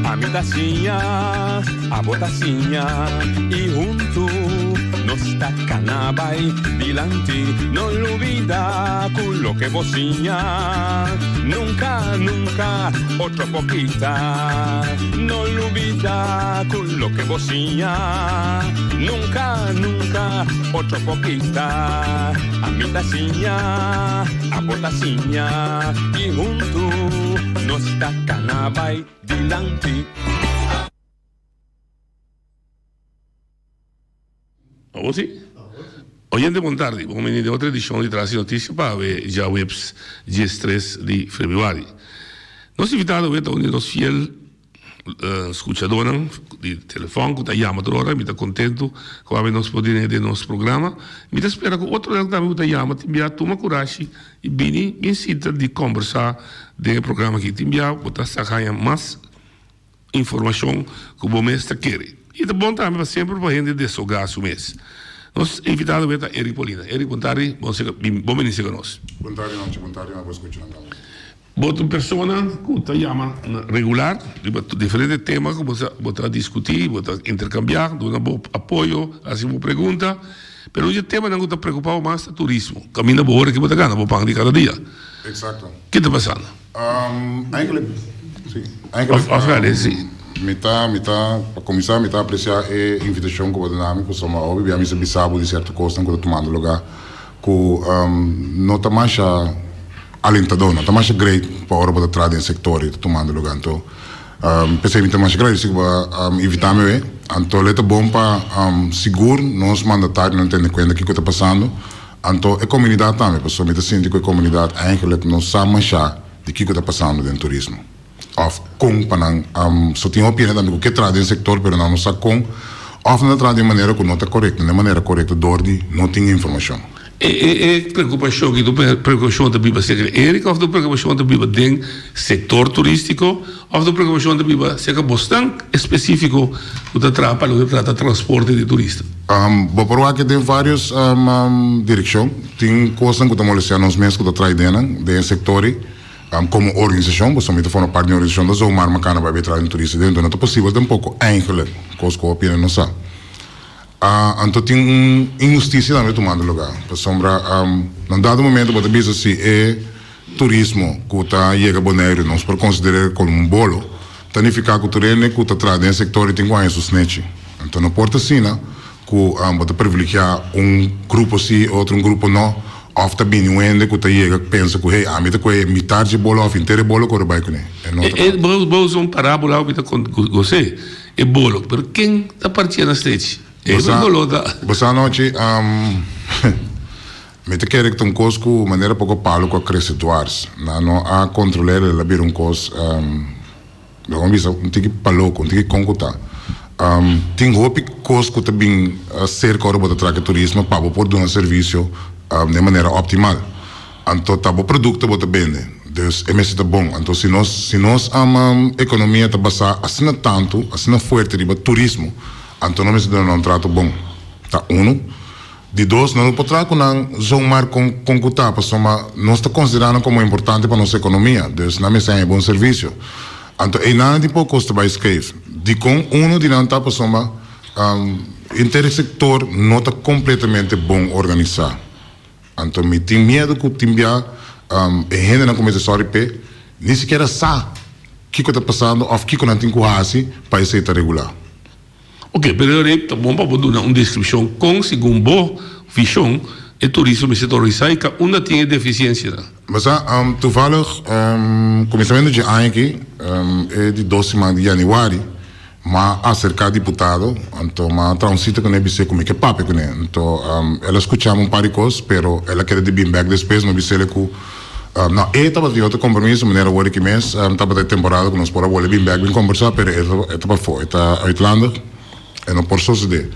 A mi tacinha, a botacinha e junto nos tacanabay dilante, no olvida con lo que vocinha. Nunca, nunca, otro poquita, no olvida con lo que vocinha. Nunca, nunca, otro poquita. A mi tacinha, a botacinha e junto nos tacanabay dilante. Oggi? Oyente buon tardi, buon venire a altra edizione di Trasi Notizie per già webs G3 di febbraio. Nos invitados a unir nos fiel escuchadores de telefone que está llamando agora, me está contento que vai nos poder de nosso programa. Me está espera que outro dia também está llamando, enviar toma coragem e bem incita de conversar do programa que te enviar, botar sacanha mais informação que o bom mês está querendo. E é bom também sempre para a gente desfogar o mês. Nos invitados a Eric Polina. Eric, boa tarde, bom venir a nós. Boa tarde, não, boa tarde, não vou escutar. Bota uma pessoa que está chama regular, diferentes temas que você pode discutir, pode intercambiar, dar um bom apoio, fazer uma pergunta. Mas hoje o tema não está preocupado mais é turismo. Caminha boa hora que você ganha, vou pagar de cada dia. Exato. O que está passando? Eigenlijk, sim. Para começar, me está apreciar a invitação que você dá me, que sou uma óbvia, me sabe sabe de certa coisa que eu estou tomando lugar, que não está mais alentador, não está mais great para a hora de trabalhar em sector e tomando lugar. Então, pensei que está mais great, se que evitar me, então é bom para seguro, nós mandatários não entendem quando que está passando, então a comunidade também, pessoal, me sente que a comunidade eigenlijk não sabe mais de que está passando dentro do turismo. Of com para só tinha opinião também que traz em sector, mas não sabe com, of não traz de maneira que não está correta, de maneira correta, de não tinha informação. Preocupação que tu preocupação também vai ser Eric, ou tu preocupação também vai dentro setor turístico, ou tu preocupação também vai ser bastante específico que tu trata o que trata transporte de turista. Vou provar que tem várias direções, tem coisas que estamos olhando nos meses que tu traz dentro setor. Como organização, você me for parte da organização da Zoomar, mas não vai trazer turista dentro, não é possível, tem um pouco eigenlijk, coisa que eu opino não sabe. Então tem injustiça também tomando lugar. Para sombra, num dado momento, você diz assim, é turismo que está chega a Bonaire, nós por considerar como bolo, significa que o turismo que está trazendo no sector e tem que sustento. Então não pode assim, que você privilegiar grupo assim, outro grupo não. Of ta bini wende ku ta yega pensa ku hey amita ku metade de bolo of inteiro bolo ko vai ku ne bolo um parábola que com você é bolo pero quem tá partindo na stage é bolo da boa noite me te quero que um cosco maneira pouco palo com crescituars não a controlar la bir cos não visa um tique palo com tique concuta tem hopi cosco também cerca hora bota traga turismo para por dar um serviço de maneira optimal. Então, tá bom produto bota vende. Dus é mesmo tá bom. Então, se nós a economia tá basada assim tanto, assim forte de turismo, então não mesmo não trato bom. Tá de dois não pode tratar com zoomar com cutar, porque nós está considerando como importante para nossa economia. Dus não mesmo é bom serviço. Então, e nada de pouco custa vai escrever. De com de não tá para intersector não está completamente bom organizado. Então, me tem medo que o time ainda não começa a sorrir, nem sequer sabe o que está passando ou o que não tem que fazer para isso estar regular. Ok, pero é bom para dar uma descrição com segundo boa visão e turismo no setor risaica, onde tem deficiência. Mas, toevallig, começamento de ano aqui, é de 12 de janeiro, mas acerca deputado, então uma transita que não é como que papo que né, então ela escutava par de coisas, pero ela quer de bem back depois não disse que não estava de outro compromisso, maneira agora que mês, estava de temporada que nós podemos bem back bem conversar, pero estava fora, está Irlanda, e não por suceder,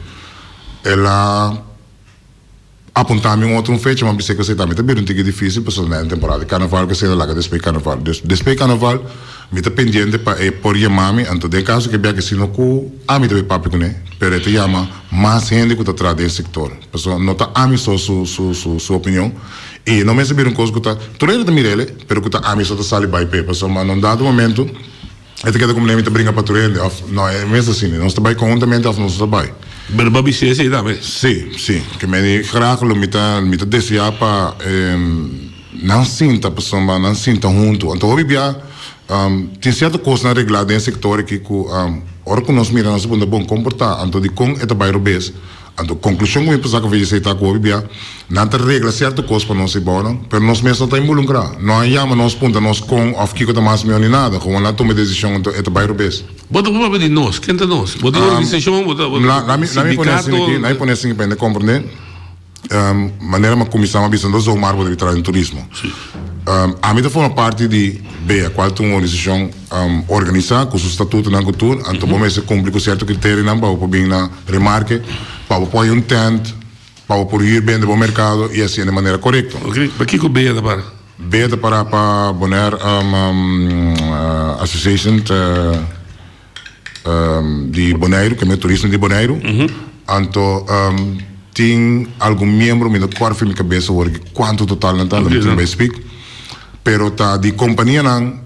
ela apontar-me outro fecho, mas disse que você também um tique difícil, pessoas na temporada de carnaval que se lá que depois carnaval, depois carnaval me está pendente para por chamar-me, então de caso que viaje se não com a mim também papo com né, pero te chama mais gente que está atrás desse sector, pessoal não está a mim só sua opinião, E não me saber coisa que tá. Tu lembra de Mirelle, pero que tá a mim só tá sali by paper, só mas num dado momento, é que como nem me brinca para tu não é mesmo assim, não está bem conjuntamente, não está bem. Maar Bobby zei ze daarmee. Sim, que me graag lo mita desejar para não sinta pessoa, não sinta junto. Então hoje bia tem certa coisa na reglada em sector que ora que nós miramos nós bom comportar, então de com é trabalho bes. Então conclusão que me passa que veio aceitar com hoje bia, não tem regra certa coisa para nós se bom, pero nós mesmo tá involucrar. Não há chama nós ponta nós com of que tá mais melhor nem nada, como lá toma decisão então é trabalho bes. Wat doen we die nos? Kent de nos? Wat die organisatie? Lá me conhece aqui, para compreender. Maneira uma comissão abissando o mar para entrar em turismo. A mim forma parte de BEA, qual é uma organização organizada com o estatuto na cultura, então vamos se cumprir com certo critério não para bem na remarque, para pôr tent, para pôr ir bem do mercado e assim de maneira correta. Ok, para que BEA da para? BEA da para Bonaire Association de Bonaire, que é turismo de Bonaire, então tem algum membro me do corpo na minha cabeça hoje quanto total não tá não me speak pero tá de companhia não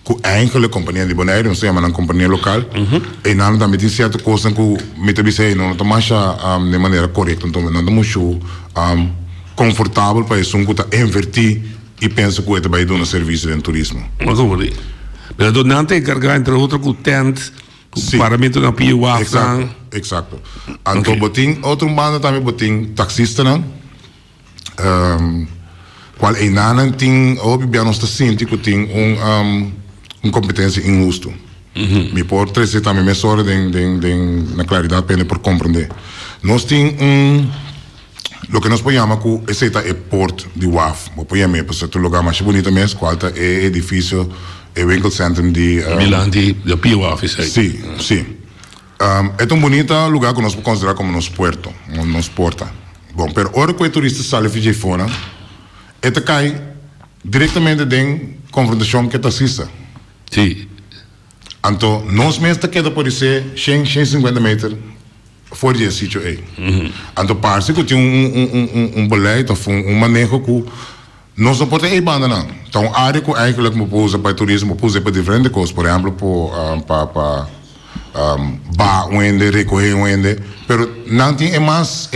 com enkele companhia de Bonaire não sei mas uma companhia local e não também tem certa coisa que me te disse não tá mais de maneira correta então não estamos confortável para isso que tá invertir e pensa que é vai dar um serviço de turismo. Mas como ali? Mas do não tem carga entre outro com tent paramento na pia wafang. Exacto. Então botin outro banda também botin taxista não. Qual é nada tem óbvio bem nós sente que tem competência injusto. Me por trazer também mesora na claridade para por compreender. Nós tem lo que nós podemos com esse é port de WAF. Vou pôr me para ser lugar mais bonito mesmo, qual é edifício e winkelcentrum de Milan de Pia WAF sim. É um bonito lugar que nós podemos considerar como nosso porto, nosso porta. Bom, pero hora que o turista sai de fora, ele cai diretamente em confrontação com o taxista. Sim. Então, nós mesmos queda por ser 150 metros fora do sítio aí. Então, parece que tem beleid ou manejo que nós não podemos abandonar. Então, a área que eigenlijk me usa para turismo, usa para diferentes coisas, por exemplo, para ba onde recolher onde, pero não tem mais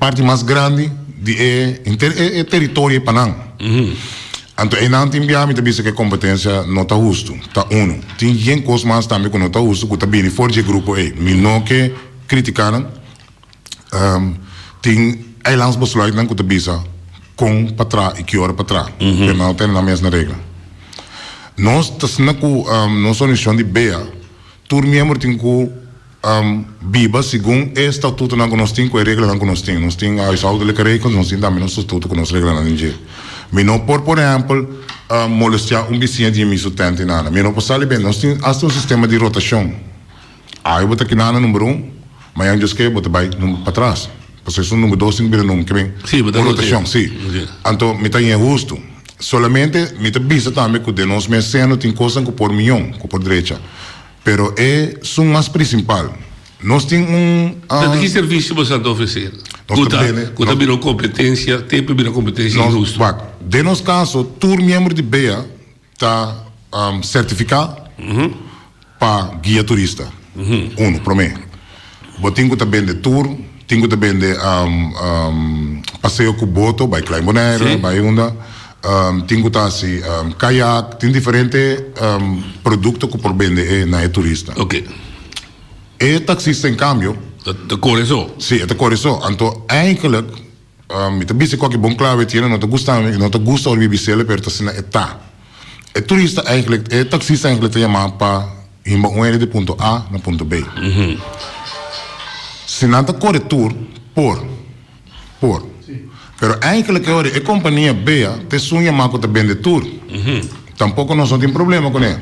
parte mais grande de território para não. Então e não tem bem me dizer que a competência não está justo, tá tem gente coisa mais também que não está justo, que está bem fora de grupo aí, me não que criticaram, tem elas besluit não que está bisa com para trás e que hora para trás, porque não tem na mesma regra. Nós estamos com nossa organização de BEA. Tur membro tem que biba segundo o estatuto que nós temos, a regra que nós temos. Nós temos a huishoudelijke regels, nós temos também o estatuto que nós reglamos na Nigeria. Mas não por exemplo, molestar vizinho de mim sustento e nada. Mas não por saber bem, nós temos hasta um sistema de rotação. Aí eu boto aqui nada número mas eu disse que eu boto para trás. Porque se número 2 tem que vir número que vem. Sim, rotação, sim. Então, me está injusto. Solamente, me está vista também que de nós mesmos tem coisas que por milhão, que por direita. Pero é o mais principal. Nós temos que serviço você está oferecendo? Quando virou competência, tempo virou competência injusto. De nosso caso, todo membro de BEA está certificado para guia turista. Prometo. Vou ter que também de tour, tenho também de passeio com boto, vai Klein Bonaire, vai Onda. Tem que estar assim, caiaque, tem diferentes produtos que por vender na turista. Ok. E taxista, em câmbio... De correção? Sim, de correção. Então, eigenlijk, me te disse qualquer bom clave, não te gusta ouvir bisele, pero te sina eta. E turista, eigenlijk, e taxista, eigenlijk, te chamar para ir de ponto A na ponto B. Se não te corretor, por. Pero eigenlijk hoor a companhia BEA te sonha mais que vende tour. Tampouco nós não tem problema com ele.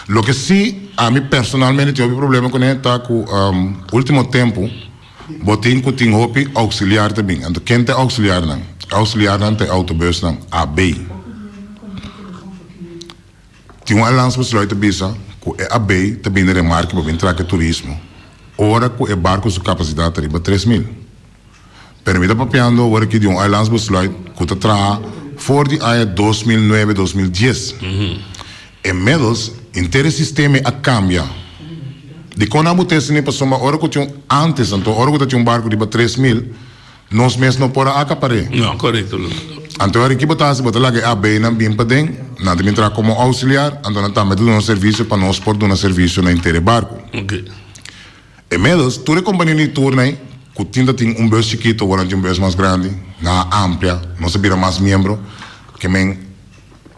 Lo que sim, a mim personalmente tive problema com ele tá com último tempo, botin que tem hopi auxiliar também. Então quem tem auxiliar não? Auxiliar não tem autobus não. AB. Tem uma aliança besluit bisa que a AB também de remarque para entrar que turismo. Ora que o barco sua capacidade arriba 3.000. Permita papiando agora que de um aliança besluit que te trae voor die año 2009-2010. Inmiddels, inteiro sistema cambia. De quando a botece nem passou uma hora que tinha antes, então hora que tinha barco de 3.000, nós mesmos não podemos acaparar. Não, correto. Então hora que botasse, botar lá que a bem não bem para dentro, não tem entrar como auxiliar, então não está metendo um serviço para nós por um serviço na inteiro barco. Ok. Inmiddels, toda a companhia de turno, que tem bus chiquito, agora tem bus mais grande, na ampla, nós sabemos mais membros, que men,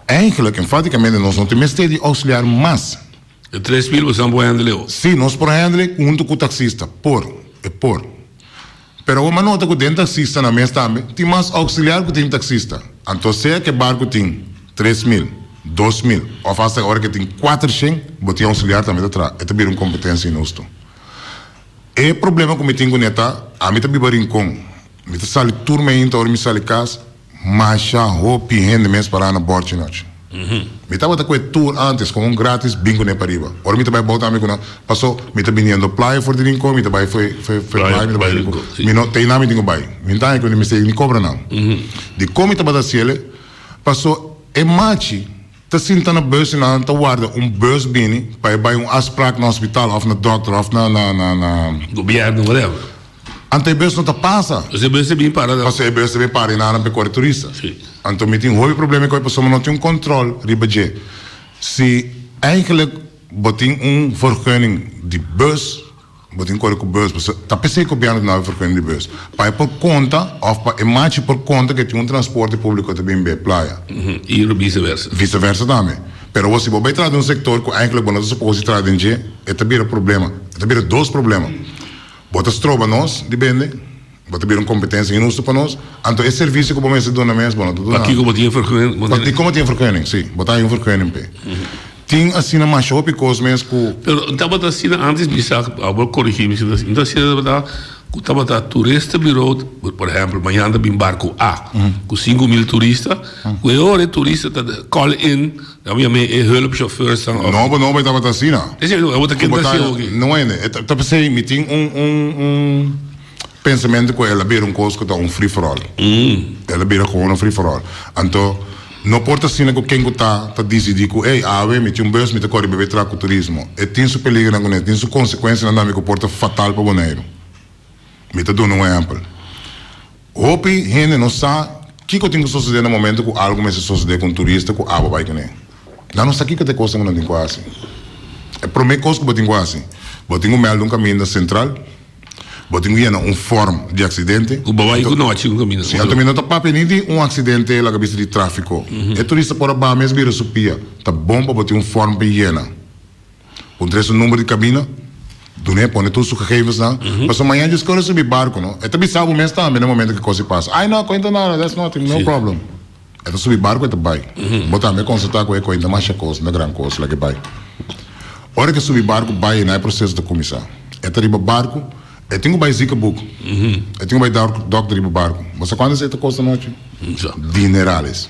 eigenlijk, enfaticamente, nós não temos de auxiliar mais. 3.000 você não pode handler. Sim, nós podemos handler junto com o taxista, por. Pero uma nota que tem taxista na mesa também, tem mais auxiliar que tem taxista. Então, se é que barco tem 3.000, 2.000, ou faz agora que tem 400, botar auxiliar também atrás. É também uma competência inusto. E o problema que eu tenho com neta, a mim também barincão. Me sale turma ainda, ou me sale casa, mas já roupa e rende mesmo para na bordo de noite. Me estava com o tour antes, com um grátis, bingo nem para riba. Ora, me estava voltando com passou, me estava vindo playa for de rincão, me estava foi playa, me estava rincão. Me não tem nada, me tenho bai. Me tá que me sei, me cobra não. De como me estava da cielo, passou e machi, tá sentando na bus e na guarda bus bini, para ir afspraak no hospital, of na dokter, of na governo, whatever. Ante bus não tá passa. Você bus é bem parado. Você bus é bem parado na para correr turista. Sim. Então, me tem um problema que a pessoa não tem controle, ribaje. Se eigenlijk botin vergunning de bus, botin correr com bus, você tá pensando que o governo não vergunning de bus. Para por conta, ou para imagem por conta que tem transporte público também bem playa. E vice-versa. Vice-versa também. Pero você vai entrar num setor que eigenlijk não se pode entrar dentro, é também um problema. É também dois problemas. Bota stroba nós, depende. Bota bem uma competência inusto para nós. Então, esse serviço que vamos fazer na mesa, aqui como tinha vergunning. Aqui como tinha vergunning, sim. Botar um vergunning pé. Tem assim na mais shopping coisas mesmo que. Pero estava assim antes de sair, agora corrigir me assim. Então assim estava turista bureau, por exemplo, amanhã anda bem barco A, com 5.000 turistas. O hora turista call in, dan moet je hulpchauffeurs staan. Não, estava assim não. Eu vou ter que não é, né? Tá pensei, me tem pensamento que ela beira coisa que tá free for all. Ela beira gewoon free for all. Então, não importa assim que quem tá decidir que, ei, me tem bus, me tem corre beber trago turismo. E tem su peligro na coneta, tem su consequência na que porta fatal para o boneiro. Me tá dando um exemplo. Hope, gente não sabe que eu tenho que suceder no momento que algo me suceder com turista, que água vai ganhar. Não sei o que tem coisa que não tem quase. É a primeira coisa que eu tenho quase. Eu tenho um caminho central. Eu tenho form de acidente. O babai que não tinha caminho. Sim, então não está papel de acidente na cabeça de tráfico. É turista por a mesmo vira supia. Tá bom para botar form pequena. Pondresse o número de cabina. Do né, põe tudo os gegevens lá. Mas amanhã eu escolho subir barco, não? É também sabe o mês também no momento que coisa passa. Ai não, conta nada, that's nothing, no problem. É subir barco é também. Botar me consultar com ele ainda mais coisa, na grande coisa lá que vai. Hora que subir barco vai na processo de comissão. É terrible barco. Eu tenho que zieke boek. Eu tenho que doctor in barco. Você quando você custa noite? Dinerales.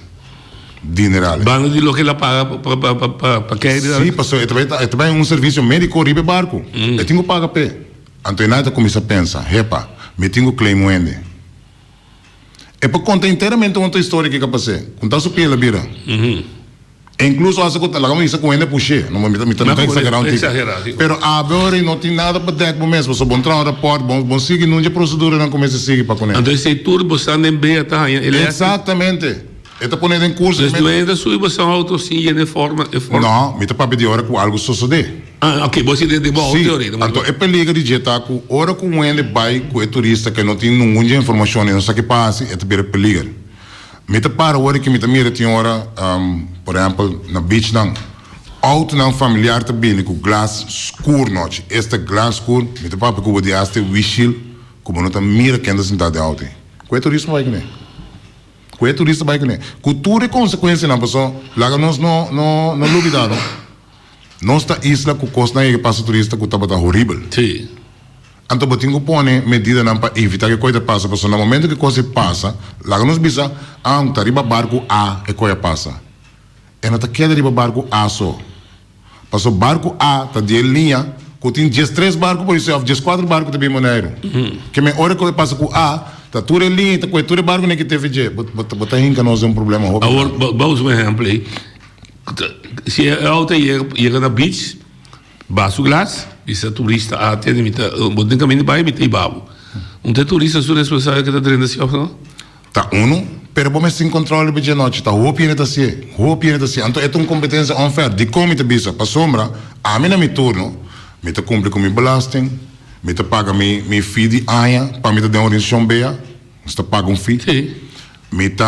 Bando de lo que ela paga para quem? Sim, passou. É também serviço médico ribe barco. Eu tenho que pagar pé. Então nada começa a pensar, repa, me tenho que claim ende. É para contar inteiramente outra história que eu passei. Contar sua pele bira. Incluso essa coisa, lá como isso com ende puxei, não me tem exagerar. Pero agora não tem nada para dar para mesmo, só bom entrar no rapporto, bom seguir numa procedura não começa a seguir para conectar. Então esse turbo está nem bem tá. Exatamente. Está ponendo em curso. Mas não ainda sua você auto sim de forma. Não, me está para pedir hora que algo suceder. Ok, você tem de boa teoria. Então é perigo de jetar com hora com um ende vai com o turista que não tem nenhuma informação, não sabe o que passa, é também perigo. Me está para hora que me está mira tem hora, por exemplo, na beach não, auto não familiar também com glass escuro noite. Este glass escuro, me está para porque o de haste windshield, como não está mira que anda sentado de auto. Com o turista vai ganhar. Com o turista vai ganhar. Cultura e consequência na pessoa, lá nós não duvidamos. Nós está isla com costa que passa turista que está horrível. Sim. Então, eu tenho que pôr medida para evitar que coisa passe. Porque no momento que coisa passa, lá nós bisa, tá riba barco A e coisa passa. E não está queda riba barco A só. Passou barco A, está de linha, que tem 13 barcos, por isso, 14 barcos também maneiro. Que me hora que passa com A, tá tudo ali, tá com tudo barco nem que teve bota hinca nós um problema. Agora, vamos um exemplo aí. Se é alta chega na beach, baixa o glass, e se é turista até botem caminho vai meter babo. Turista sua responsável que tá treinando assim, não? Tá pero bom sem controle de noite, tá roupa tá assim. Então é uma competência unfair. De como te bisa, para sombra, a mim na meu turno, me te cumpre com minha belasting, me te paga minha fee de aia, para me te dar uma orientação beia, me te paga fee. Sim. Me te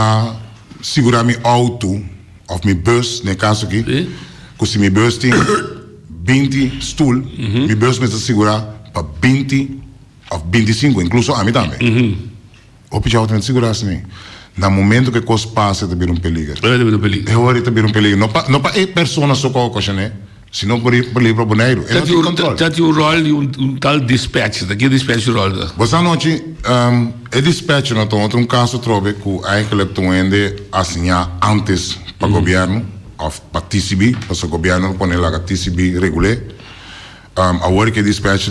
segurar meu auto, of meu bus, no caso aqui, que se meu bus tem 20 stoel, meu bus me te segurar para 20 of 25, incluso a mim também. Op je auto met segurança nem. Na momento que coisa passa, te vira perigo. É hora de vir perigo. Não para a pessoa só coloca, né? Se não por livro boneiro, é não tem controle. Já tinha rol de tal dispatch, daqui dispatch rol. Você noite é dispatch não tem outro caso trobe que eigenlijk tu ende assinar antes para governo, ou para TCB, para o governo põe lá TCB regular. Agora que dispatch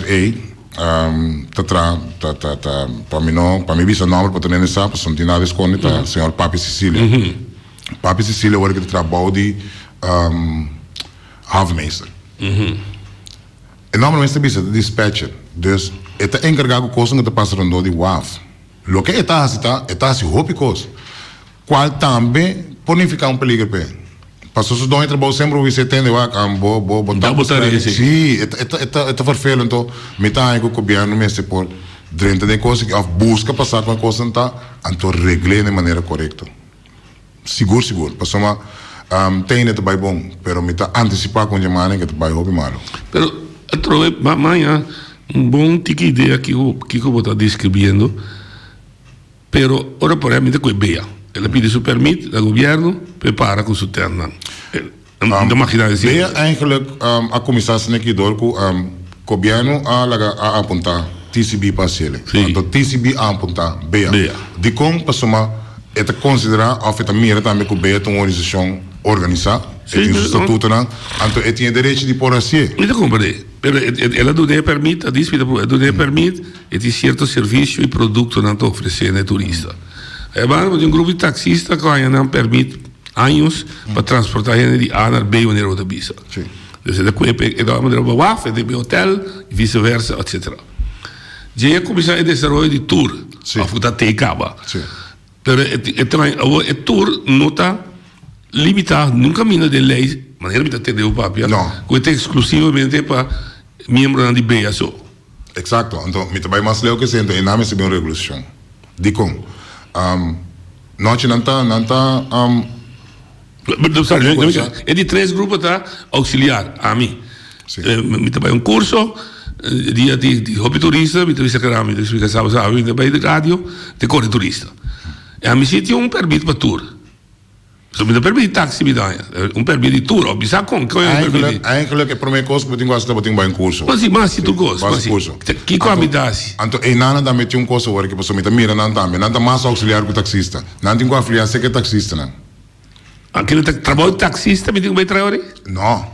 para mim visa nome para ter nessa para sentir nada esconde tá senhor Papi Sicília. Papi Sicília agora que trabalha de havenmeester. E normalmente visa de dispatcher. Dus é encarregado coisa que te passa rondou de WAF. Lo que está assim hopi coisa. Qual também pode ficar perigo para Passou se dois trabalhos sempre você tem lá botar sim é vervelend met daar ook governo mensen por dentro de coisas que busca passar com a coisa então então regler de maneira correta seguro passou uma tem net bij bom pero me tá antecipar com jamane que vai hobby malo pero trove amanhã bom tique ideia que eu vou estar descrevendo pero ora por exemplo com beia ela pede seu permit do governo prepara com seu terno de máquina de beia eigenlijk a commissaris neki door governo a apontar TCB para ele então TCB a apontar beia de como passou é considerar of het meer também que beia uma organização organizada tem seu estatuto não então é tem direito de por assim não compreende pero ela do de permite a dispita do de permite e tem certo serviço e produto não to oferecendo turista de um grupo de taxistas que ainda permite anos para transportar gente de A naar B wanneer we de bisa. Dus dat kun je dan met een WAF, de hotel, vice-versa, etc. Je comienza a desarrollar de tour, of dat tekaba. Pero el tour no está limitado, nunca camino de lei, maneira que te deu papel, que é exclusivamente para membros de BSO. Exacto, então, me trabalho mais leu que sempre, e não me uma regulação. De como? Nós não é de 3 grupos tá auxiliar a mim. Me trabalho curso de hobby turista, me trabalho me explicação sabe, me trabalho de rádio, de corre turista. E a mim tinha permite para tour. So me permite taxi me dá, permite de tour, ou bisa com que eigenlijk é primeira coisa que eu tenho um curso. Mas se tu gosta, que como me dá assim? Então, e nada também tinha curso agora que pessoa me tá mira não também, não tá mais auxiliar que taxista. Não tem que auxiliar ser que taxista não. Aquele trabalho de taxista me tem que trabalhar? Não.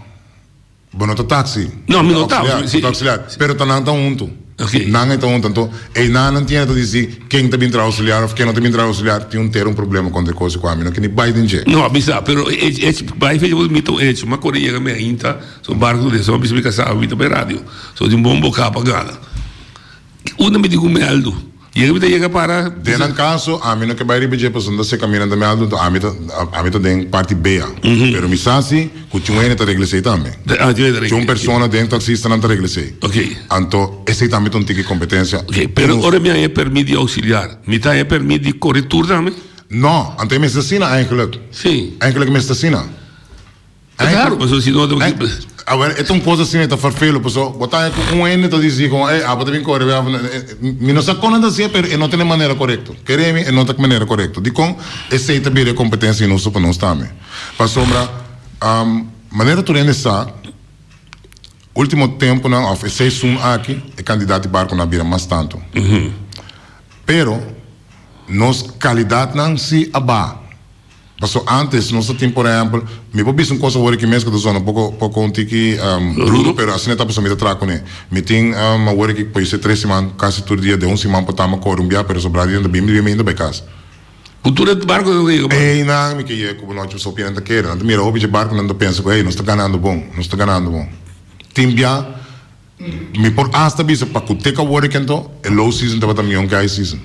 Bom, não tá táxi. Não, me não tá. Auxiliar, pero tá não tá junto. Okay. Não é tão tanto. E não tinha que dizer quem tá vindo auxiliar ou quem não tá vindo auxiliar tem um problema com a coisa com a mim, não que nem Biden je. Não, bisa, pero vai fazer o mito uma coreia me ainda, so barco de so bisa casa mito pe rádio. So de um bom boca para gana. Una me digo meldo. E ele chega para nesse caso a mim não que vai repetir para onde se caminha de meldo, a mim tem parte B. Pero me sabe que tinha uma tá reglesei também. Tinha uma pessoa dentro taxista não tá reglesei. Ok. Então esse também tem que competência. Ok. Pero ora me é permite auxiliar. Me tá é permite corretor também? Não, então me assassina eigenlijk. Sim. Eigenlijk me assassina. Claro, mas se não agora é uma coisa assim, está farfelo, pessoal. Botar com ele, então dizer com, vou ter que correr, me não sabe como assim, mas não tem maneira correta. Queremos, não tem maneira correta. De com, esse também é competência nossa para nós também. Para sombra, maneira tu nessa último tempo não, of esse sum aqui, é candidato barco na bira mais tanto. Pero nos qualidade não se aba. Passou antes, nós temos, por exemplo, me vou ver uma coisa agora que mesmo que zona pouco um tiki rudo, pero assim está passando me trago né. Me tem agora que pode ser 3 semanas, quase todo dia de 1 semana para estar Columbia, pero sobrar dia ainda bem casa. Cultura de barco do Rio. Não, me que é como nós só pena daquele, não mira o barco não pensa, ei, nós está ganhando bom. Timbia me por hasta bisa para que teca agora que então é low season tava também um high season.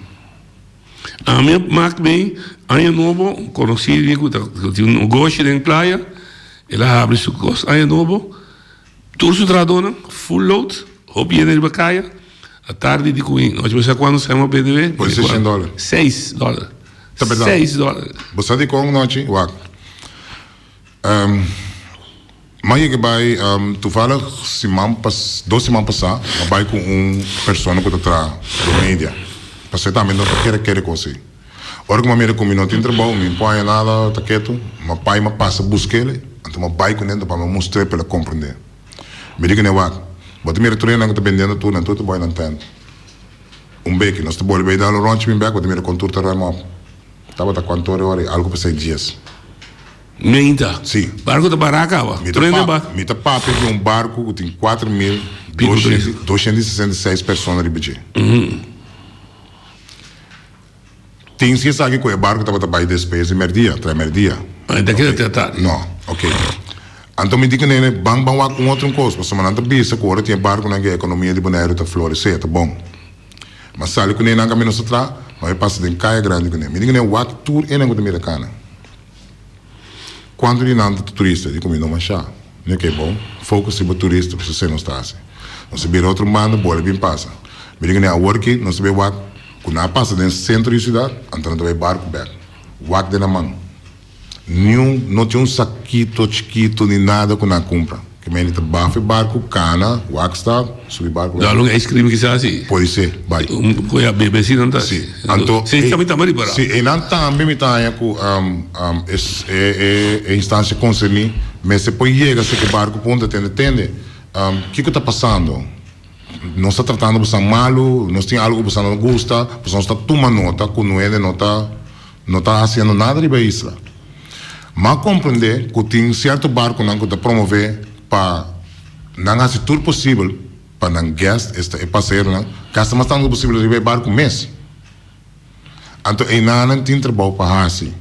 A minha marca bem, ano novo, conheci que tinha um gosto em praia, ela abre seu gosto, ano novo, turso tradona, full load, hobby em bacaia, a tarde de coin, hoje você quando sai uma PDV? Pode ser $100. $6. Tá verdade. $6. Você de com noite, wak. Mas eu vai, tu fala, 2 semanas passar, eu vai com pessoa que está do mídia. Você também não quer conseguir. Ora que uma mira comigo não tem trabalho, me põe nada, tá quieto, meu pai me passa buscar ele, então eu vai com ele para me mostrar para ele compreender. Me diga, né, bota mira treino que está vendendo tudo, então tu vai não entende. Beque, nós te bora vai dar o ronche, me beco, bota mira contour tá ramo. Tava tá 4 horas, algo para 6 dias. Meinta? Sim. Barco da Baraca, me tá papo de barco que tem 4.266 pessoas de budget. Tem se sabe que o barco estava trabalhando despesa e merdia. Daquele tratado? Não, ok. Então me diga nele, bang com outro coisa, mas não tá bisa que agora tem barco na economia de Bonaire tá florescer, tá bom. Mas sabe que nem na caminho se tra, mas passa de caia grande que nem. Me diga nele, what tour é na americana. Quando ele não tá turista, ele comida uma chá, não é bom. Foco se turista, você não está assim. Não se vira outro mando, bola bem passa. Me diga nele, a work, não se vê what. Quando passa dentro do centro da cidade, entrando no barco back. Wak de na mão. Não tinha saquito, chiquito, nem nada que não compra. Que me ele bafa barco, cana, wak está, subir barco. Dá um ice cream que se assim? Pode ser, vai. Coisa bebê assim não tá? Sim. Então, sim, também tá mais para. Sim, e não também me tá aí com a instância concernida, mas se pode chegar se que barco ponta entende, que está passando? Não está tratando você malo, não tem algo que você não gosta, você não está tomando nota, que não está fazendo nada de isso. Mas compreender que tem certo barco que está promover para não fazer tudo possível para não guest este passeio, não, gasta mais tanto possível de ver barco mês. Então, e não tem trabalho para fazer.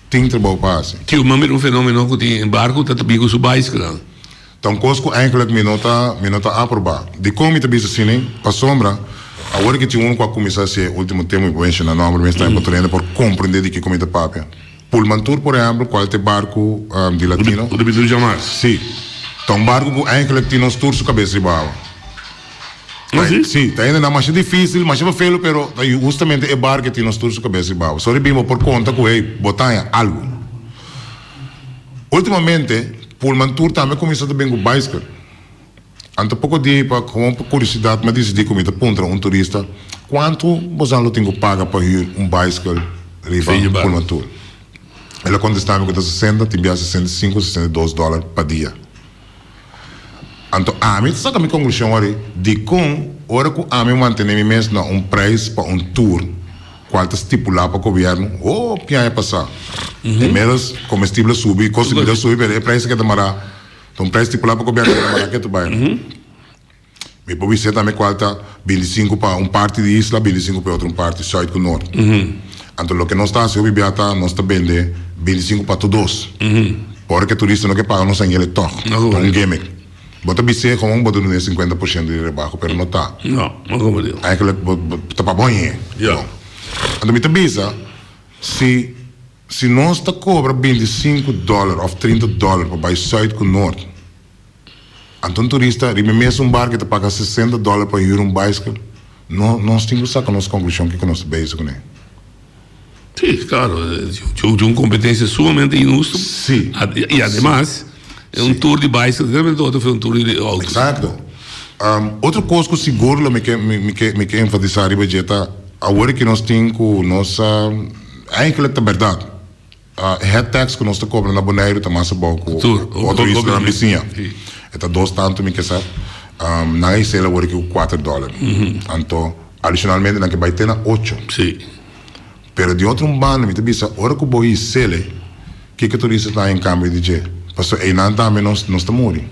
Tem trabalho para fazer. Tio, mas um fenômeno que tem barco está também com o bicycle. Então, coisas eigenlijk me nota aprovar. De como te bisa assim, para sombra, agora que tinha com a comissão esse último tema que mencionar nome, mas está importante por compreender de que como te papia. Pullman Tour, por exemplo, qual é barco de latino? O de Bidu Jamar. Sim. Então, barco que eigenlijk tem nos tours cabeça de bala. Sim, está ainda mais difícil, mas é feio, pero justamente é barco que tem nos tours cabeça de bala. Só ribimos por conta que botar algo. Ultimamente, Pullman Tour também começou também com bicycle. Ante pouco dia, para com curiosidade, mas decidi comigo ponta turista, quanto você não tem que pagar para ir bicycle riba Pullman Tour? Ela contestava que está 60, tinha $65, $62 por dia. Então, a mim está com a conclusão de como, hora que a mim mantém mesmo preço para tour, qual está estipulado para o governo, que é passar. Menos comestíveis subir, custo de vida subir, é preço que demora. Então, preço estipulado para o governo, demora que tu vai. Me pode ser também qual está 25 para parte de isla, 25 para outra parte, sul e norte. Então, o que nós está, se eu viver até, nós está vendendo 25 para todos. Porque turista não quer pagar, não sangue ele toca. Então, um gimmick. Bota BC como bota no 50% de rebaixo, pero não está. Não como digo. Aí que está para bom, então, me avisa, se nós está cobra $25 ou $30 para ir sul com norte, então turista, ele mesmo barco que está paga $60 para ir bicycle, nós temos que sacar nossa conclusão que nós estamos com ele. Sim, claro, de uma competência sumamente injusta. Sim. E además, é tour de bicycle, realmente outro foi tour de auto. Exato. Outra coisa que o seguro me quer enfatizar, agora que nós temos nossa, eigenlijk é verdade. Head tax que nós estamos cobrando na Bonaire está mais bom que o turista na vizinha. Então, dois tanto me quer saber. Não é isso, agora que o $4. Então, adicionalmente, não que vai ter na 8. Sim. Pero de outro bando, me diz, hora que o boi sele, que turista está em câmbio de je. Passo aí não também não está morrendo.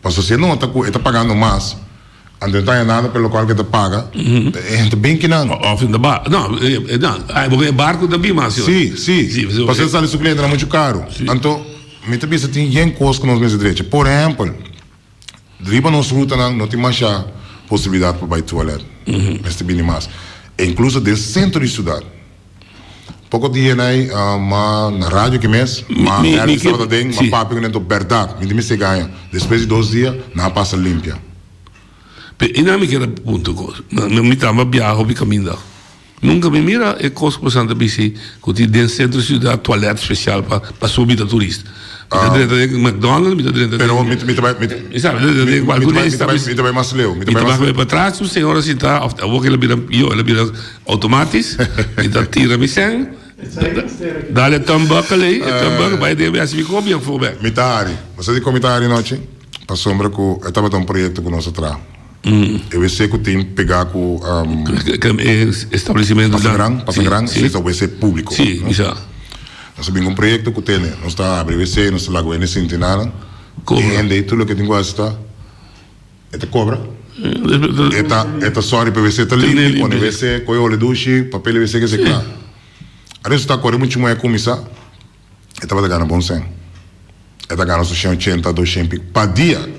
Passo se não está pagando mais, então está nada pelo qual que te paga, é bem que não. Of in the bar. Não, porque barco também mais. Sim. Passo se ali o cliente é muito caro. Então, me também se tem gente coisa que nós mesmos direito. Por exemplo, driba nos ruta não tem mais possibilidade para ir toalete. Mas tem mais. Incluso dentro do centro de cidade. Pouco dia aí, na rádio que mês, mas é sábado dentro, mas papo que não é verdade, me se ganha. Depois de 2 dias, não passa limpa. E não me queda ponto coisa. Me trama viajo de caminho. Nunca me mira é coisa por Santa Bici, que tem dentro do centro de cidade toalete especial para subir da turista. Me dá direito de McDonald's, me dá direito de. Pero me vai mais leu. Me vai para trás, o senhor assim tá, eu vou que ela vira automático, me dá tira me sem. Dá-lhe tambaca ali, tambaca vai de assim ficou bem fobe. Mitari, você de comentário noite? Passou sombra que eu estava um projeto com nós atrás. Eu sei que eu tenho que pegar com estabelecimento Passa Gran, se vai ser público. Sim, já. Nós temos um projeto que tem, nós está abrindo WC, nós está lá com centenário. E tudo que tem que está, cobra. Sorry para WC está limpo, quando WC, com óleo duche, papel WC que se claro. A gente está correndo muito mais começar. Estava ganhando bom sem. Está ganhando 180, 200 para dia.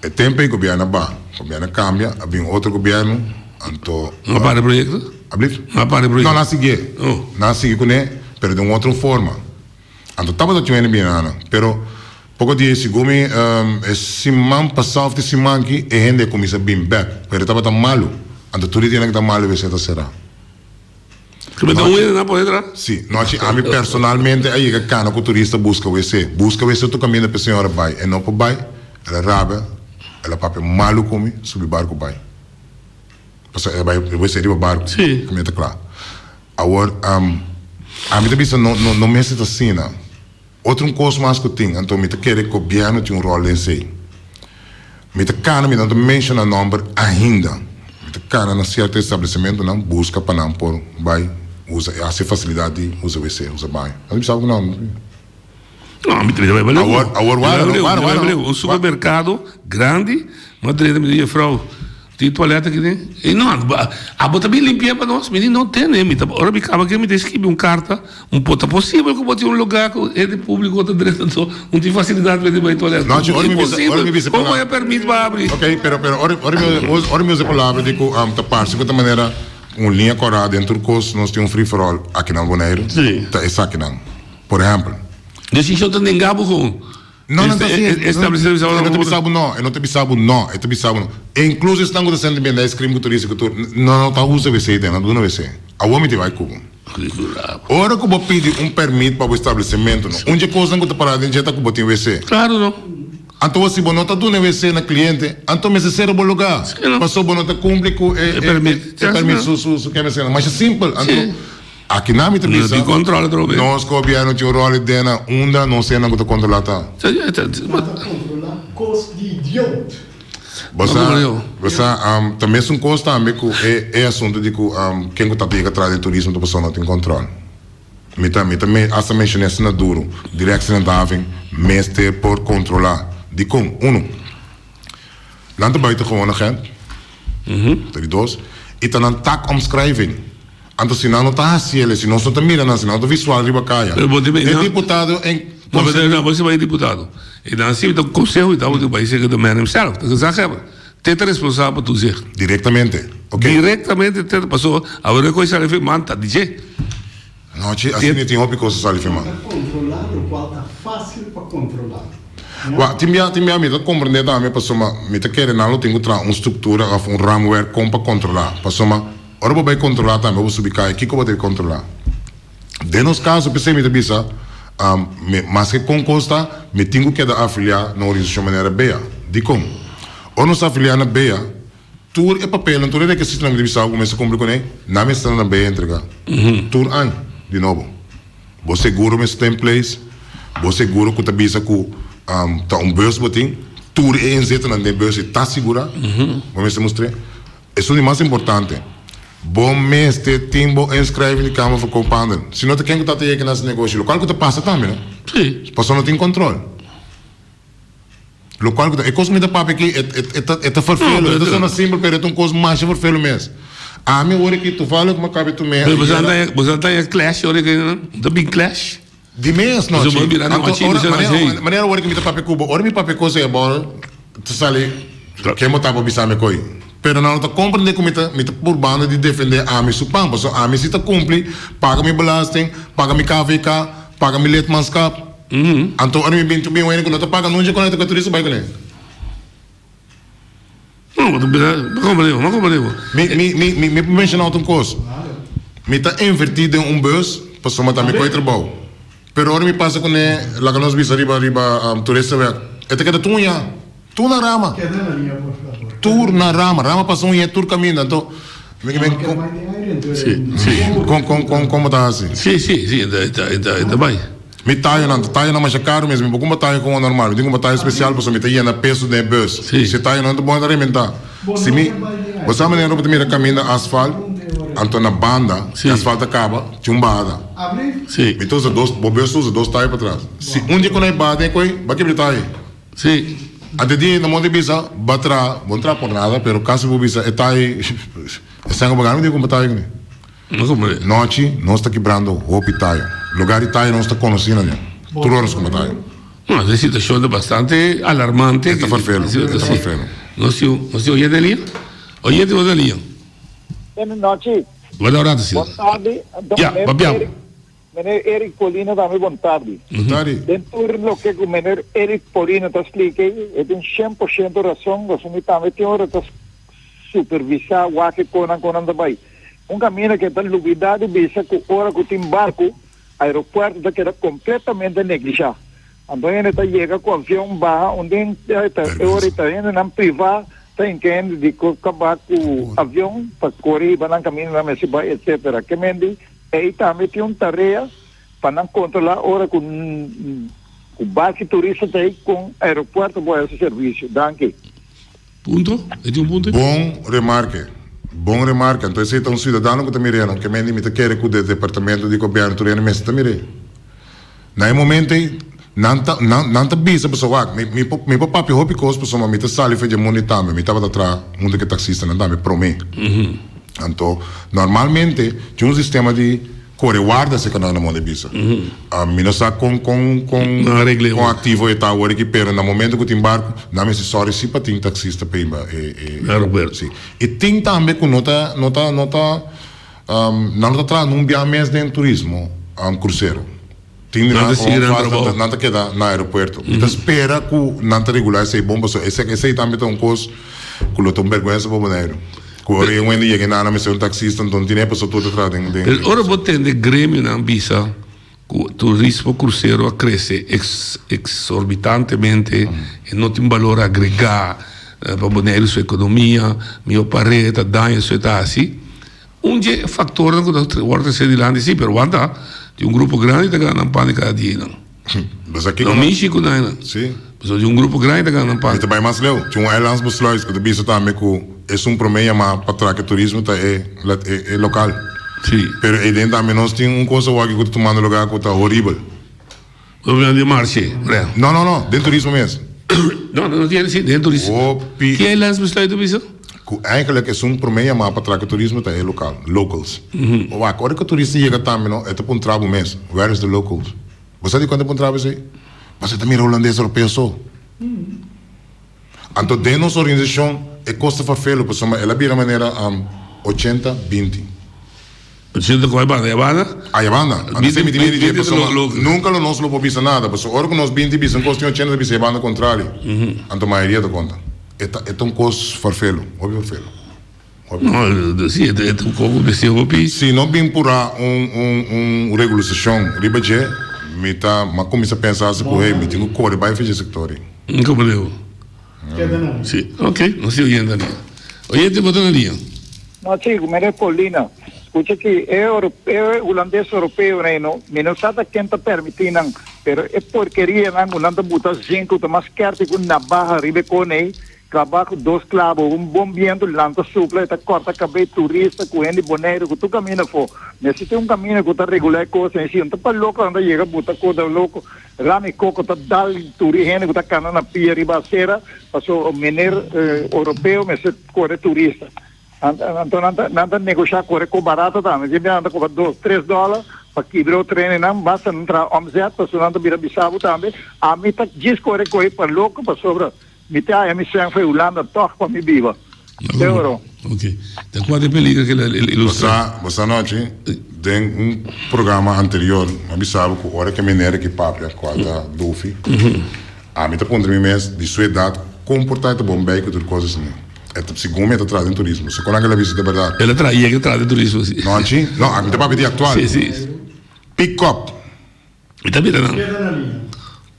É tempo que o governo vai, o governo cambia, havia outro governo, então. Não para o projeto? Não para o projeto? Não, não sigue. Não sigue com ele, mas de uma outra forma. Então, estava tendo bem, pero pouco dia segundo, semana passada, semana que a gente começa bem back, mas estava tão malo. Então, tudo tinha que estar malo, vai ser será. Que me dá não pode entrar? Sim, a mim personalmente, aí que cana com o turista busca o WC, tu caminha para a senhora vai, e não para vai, ela raba, ela papel malo come, subir barco vai. Porque ela vai ser o barco, como está claro. Agora, a mim também não me sente assim, não. Outro coisa mais que eu tenho, então me quer que o governo tenha rol em si. Me cana, me não menciona o nome ainda. Me cana, na certo estabelecimento, não busca para não pôr, vai, usa, essa facilidade, usa WC, usa banho. Não sabe que não. Não, me vai valer. Agora, um supermercado grande, uma treta me diz, frau, tem toalete aqui dentro? E não, a bota bem limpinha para nós, menino não tem, né? Agora me acaba que me escreve uma carta, puta possível que eu botei um lugar que é de público, outra direita, não tem facilidade para ir para toalete. Não, impossível, como é permite para abrir? Ok, pero, ora meu palavra, digo, tapar-se de outra maneira, uma linha corada dentro do curso, nós temos um free for all aqui na Boneiro. Sim. Isso aqui não. Por exemplo. Deixa eu te engabo com. Não está assim. Eu não te bisabo, não. Inclusive, estão acontecendo bem da crime turístico que tu não está usando WC, não está usando WC. A homem te vai cubo. Ora que eu pedir um permito para o estabelecimento, não. Onde coisa que tu parar dentro já está com o WC. Claro, não. Então, se você não está dando WC na cliente, então me ser o bom lugar. Passou você não está cumprindo com o permito, mas é simples. Aqui na minha televisão, nós governo de rol de na onda, não sei onde controlar tá. Controlar custo de idiota. Você também é costo também que é assunto de que quem está aí atrás do turismo da pessoa não tem controle. Me também essa mencionei assim duro, direção da mestre por controlar. De como lá te buiten gewoon een gent. Die doos. E dan een tak omschrijving. Então, se não está assim, se não está mirando, se não está visual, riba caia. É deputado em... Não, você vai deputado. E dan zie je dat conselho e tal, vai ser do man himself. Dat is zeggen. Teta responsável por dizer. Diretamente. Okay. Diretamente, teta passou. Agora coisa ali manta, DJ. Não, assim não tem outra coisa ali filmar. Controlar o qual está fácil para controlar. Timia me compreender também, pessoa, me te quer não tem uma estrutura, um raamwerk para controlar. Pessoa, ora vai controlar também, vou subir cá, que eu vou controlar. De nos casos, pensei me te bisa, mas que com costa, me tenho que dar afiliar na organização maneira BEA. De como? Ou nos afiliar na BEA, tudo é papel, tudo é que se não me bisa, começa a cumprir com ele, não me está na BEA entregar. Tudo ano, de novo. Você seguro me está em place, você seguro que te bisa com tá bus botin, tudo é inzeta na bus está segura. Vamos mostrar. Isso é o mais importante. Bom mês de timbo inscreve na Câmara de Companhia. Se não tem quem que está tendo nesse negócio, local que passa também, né? Sim. Passou não tem controle. Local que é coisa que me dá papo aqui, é farfelo, é só simples, mas é coisa mais farfelo mesmo. A minha hora que tu fala como cabe tu mesmo. Você está em clash, olha que não, the big clash. De mês não. Mas maneira hora que me dá papo Cuba, hora me papo coisa é bom, tu sale que mo tá para bisar me coi. Pero não tá compreender como me tá por banda de defender a mim supam, porque a mim se tá cumpre, paga me belasting, paga me KVK, paga me letmanskap. Então, a mim bem tu bem o não tá paga não já quando tá turista vai com ele. Não, mas compreendeu. Me mencionar outra coisa. Me tá invertido em bus, para só matar me coi trabalho. Pero ahora me passa com ele, lá que nós vimos arriba turista vai. É que tá tu na rama. Queda na linha, por favor. Tour na rama passou um tour caminho, então como tá assim? Sim, ainda bem. Me taio não mais caro mesmo, porque como taio com o normal, eu digo uma taio especial, porque me taio na peso de bus. Se taio não é bom de alimentar. Se me, você me lembra de caminho asfalto, então na banda, asfalto acaba, chumbada. Sim. Então usa dois taios para trás. Se um dia quando é bada, vai quebrar taio. Sim. Até dia na mão de bisa, batra, vou entrar por nada, pero caso vou bisa, é taio, é sangue bagano, digo como taio, né? Não compreendo. Noite, não está quebrando roupa e taio. Lugar de taio não está conhecendo, né? Tudo horas como taio. Não, a situação é bastante alarmante. Está farfelo. Não se oye de linha? Oye de linha. Boa noite. Boa tarde. Boa tarde. Já, papiamo. Meneer Eric Polina, dame boa tarde. Dentro do que o meneer Eric Polina está explicando, ele tem 100% razão, mas me também tem hora de supervisar o que conan também. Caminho que está novidade, visa que hora que tem barco, aeroporto está queda completamente negligado. Então ele está chega com avião baixo, onde hora está indo na privada, tem que de acabar com o avião para correr, para não caminhar na mesa, etc. Que mendi aí também tem tarefa para não controlar a hora com o barco turista tem com o aeroporto para esse serviço. Danke. Ponto? É um ponto? Bom remarque. Então esse é um cidadão que está mirando, que me quer que o departamento de governo turista me está mirando. Naquele momento, não está bisa pessoa, me papi hopi cos pessoa, me está sali fez monita, me estava atrás, mundo que taxista não dá me prome. Então, normalmente, tinha um sistema de guarda se canal na mão de bisa. A mina sa com ativo e tal, hora que pera, no momento que o embarco, não me se sorry se para tem taxista para ir. Aeroporto. E tem também que nota atrás num viagem de turismo, cruzeiro. Tem nada que dá no aeroporto. Então espera que nada regular seja bom, esse também tem coisa que eu tenho vergonha para o banheiro. Corre um dia que nada me ser taxista, então tem pessoa toda atrás dentro. Ora botem de grêmio na Ambisa, o turismo cruzeiro cresce exorbitantemente e não tem valor agregar para banheiro sua economia, meu pareta, danha sua assim. Dia fator que o ser de lá sim, pero anda de grupo grande que ganha pânico cada dia. Mas aqui no México não. Sim. Mas de grupo grande que ganha pânico. Também mais leu, tinha airlines buslois que de bisa também que é problema mas para trazer turismo é local. Sim. Pero aí dentro também nós tem coisa que está tomando lugar que está horrível. O de marché, Não, dentro turismo mesmo. Não tem assim, dentro turismo. Que é las buslois do bisa? Eigenlijk é problema mas para trazer turismo é local, locals. Agora que o turista chega também, é tipo um trabalho mesmo. Where is the locals? Você sabe quanto é um trabalho assim? Você também é holandês europeu só. Então, dentro da nossa organização, é custa farfelo, porque ela vira maneira 80-20. 80 com a banda? A banda. Nunca nós não podemos nada, porque agora que nós 20 bisam, custa 80 bisam, a banda contrário. Então, a maioria da conta. É um custo farfelo, óbvio farfelo. Não, sim, é um pouco desse hobby. Se não bem por uma regulação, ribadje, mas começa a pensar assim, me tenho que correr, vai fazer esse sector. Compreendeu? Sim. Ok, não sei oyendo ali. Oyente botando ali. Não, chico, meneer Polina, escucha que é holandês europeu, não sabe quem está permitindo, pero é porqueria, não anda botar 5, tá mais quer que na barra ribe com ele, acabar com 2 clavos, bom viento, lança supla, tá corta cabelo turista, com ele boneiro, que tu caminha for. Nesse tem caminho que tá regular coisa, assim, não tá para louco, anda chega, buta coisa louco, rame coco, tá dal turista, que tá cana na pia ribaceira, passou o mineiro europeu, mas é corre turista. Então, nada negociar com barato também. Se anda com $2-3 para quebrar o trem, não basta entrar omzet, para não virar bisabo também. A mim tá diz corre para louco, para sobre. Me tem a emissão foi Holanda toque para me viva. Euro. Ok. Então, qual é a película que ele ilustra? Você noite tem programa anterior, a bisabo com hora que mineira que papia quadra dofi. A mim tá pondo mês de sua idade comportar bom bem com tudo coisas assim. É o segundo momento atrás do turismo. Se quando ela visita de verdade. Ela traía que traz do turismo. Não, assim? Não, a minha papi de atual. Sim. Pick up. E tá virando.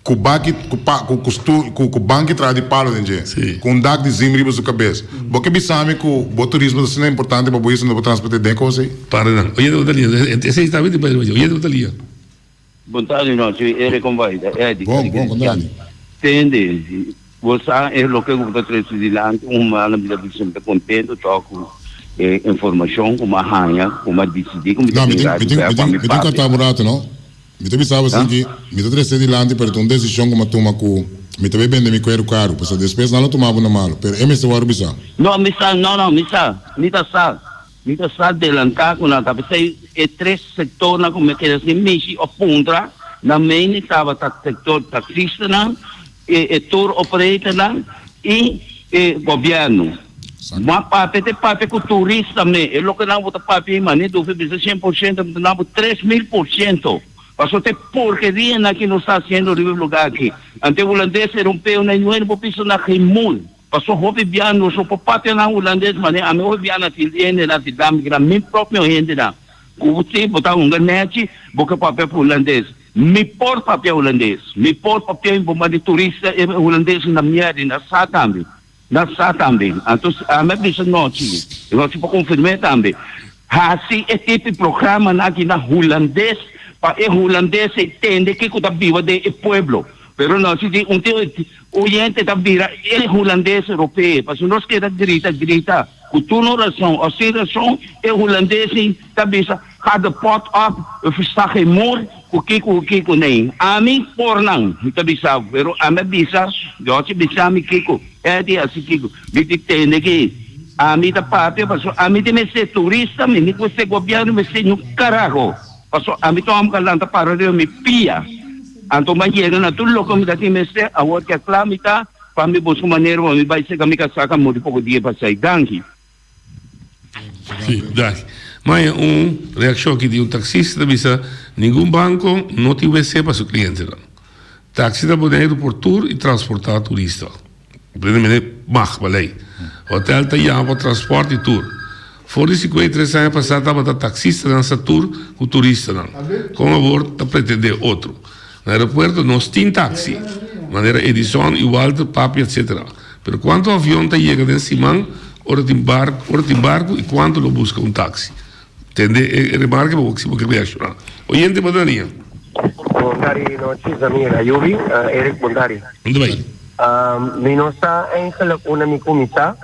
Com o banco que traz de palo dentro. Com um dag de zimri na sua cabeça. Porque bisame que o turismo assim é importante para isso não transporte de coisa aí. Para não. Oye, de Italia. Esse está bem depois. Oye, de Italia. Boa tarde, não. Ele convida. Bom, contarle. Entende? Você é o que eu estou dizendo, uma vida sempre contente, toco informação, uma ranha, uma decidir, como não, me tem cartão buraco, não? Me tem pensado assim que me tem três de lante, mas uma decisão como toma com me também vende me quero caro, porque depois não tomava na malo, pero é me se vai bisa. Não, me está adelantar com a cabeça é 3 setores como que assim mexe a ponta, na main estava o setor taxista não tour operator lang e governo. Mas papi com turista também. É o que não vou papi mani do fiz 100%, não 3.000%. Passou até porcaria aqui não está sendo o lugar aqui. Ante o holandês europeu nem não vou pisar na rimul. Passou hobby biano, so papi na holandês mani, a meu biana tilene na tidam gra min próprio gente na. Você botar ganete, boca papi holandês. Me por papel holandês, me por papel em de turista holandês na minha na sa também, então a minha pessoa não tinha, eu tipo confirmei também, assim é tipo de programa aqui na holandês, para holandês entende que o da viva de pueblo, pero não se diz o gente da vira é holandês europeu, mas nós que grita, com toda razão, ou sem razão é holandês da visa, cada pot up, está remor o kiko nem. A mim por não, está bisa, pero a mim bisa, eu te bisa me kiko, é de assim kiko, me tem que a mim da papi, passou a mim de ser turista, me com esse governo me ser no carajo, passou a mim tomam calanta para eu me pia, anto manhã na tudo louco me dá me ser a outra que aclamita, para me buscar maneira, me vai ser que me casaca muito pouco dia para sair daqui. Sim, daqui. Mas reação aqui de taxista disse nenhum banco não te oferece para seu cliente. Taxi da boneiro por tour e transportar turista. Primeiramente, lei. Hotel tá aí para transporte e tour. Fora de 53 anos passados, estava taxista nessa tour com turista. Com a bordo, tá pretender outro. No aeroporto, nós tem táxi. Maneira edição, igual de papi, etc. Mas quando o avião tá chega em cima, hora de embarco e quando lo busca táxi. Entende? É remarcável que reacionar. Oyente, Badania. Bondari, noches, amiga. Yubi, Eric Bondari. Onde vai? Mi nossa ainda una mi comita,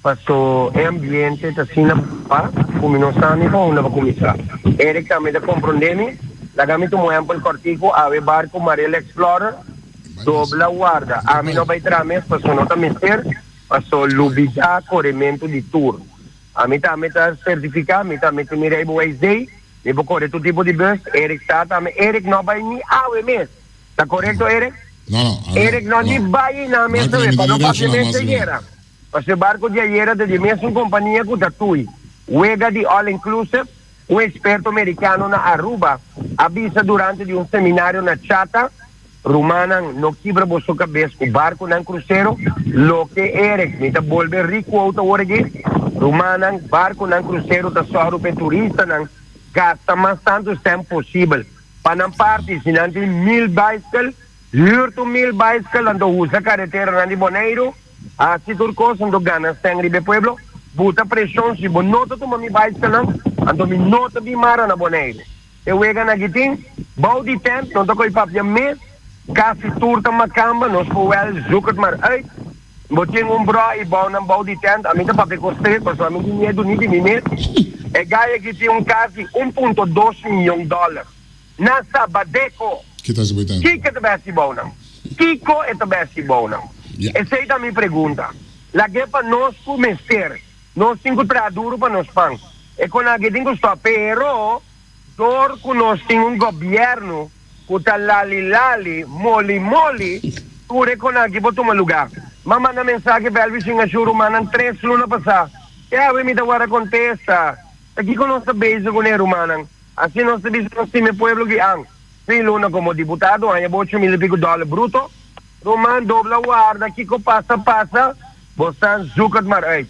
passo ambiente assim pa, como nossa mi pa una comita. Eric também da compreendemi, la gamito mo ample cortico, ave barco Mariel Explorer, dobla guarda. A mi no vai trames, passo nota mister, passo lubida corrimento di tour. A mim também está certificado, a mim também tem mirei o Wednesday, me vou correr todo tipo de bus, Eric está também, Eric não vai nem ao mês, está correto Eric? Não. Eric não vai na mesa, para não fazer mesa guerra. Mas o barco de ayer de mesma companhia que o Tatui, Wega de All Inclusive, um experto americano na Aruba, avisa durante de um seminário na Chata, Rumanan no quebra sua cabeça, o barco não cruzeiro, lo que Eric, me está volver rico outra hora aqui, Rumanan, barco não cruzeiro, da sua Aruba turista, não gasta mais tanto tempo possível. Para não parte, se não tem 1000 bicycles, huurt 1000 bicycles, ando usa a carretera de Boneiro, assim tudo coisa, ando ganas sangre de pueblo, buta pressão, se você nota tomar minha bicycle, não, ando me nota bimara na Boneiro. Eu vega na Gitim, bouw die tent, não tô com o papo de mês, kasi turta macamba, nós poel zoeken maar uit. Botin bro e bouw die tent, a mim tá para construir, mas a mim dinheiro não tem. É gaia que tem quase $1.2 milhão. Nasa Badeco. Kita sebutan. Kiko é best bom não. Kiko é best bom não. Essa é a minha pergunta. La que para nós começar, nós temos traduro para nós pães. É quando a gente tem que pero dor que nós temos governo que tá lali, moli, pure quando a gente botou um lugar. Mama na mensagem para Elvis em Ashuru, manan 3 luna passar. Eu me dá agora contesta. Aqui com nossa base com o manan. Assim nós sabemos que o pueblo que ang. 3 luna como deputado, ganha $8 mil e pico bruto. Roman dobla guarda, aqui que passa, você zucat mar aí.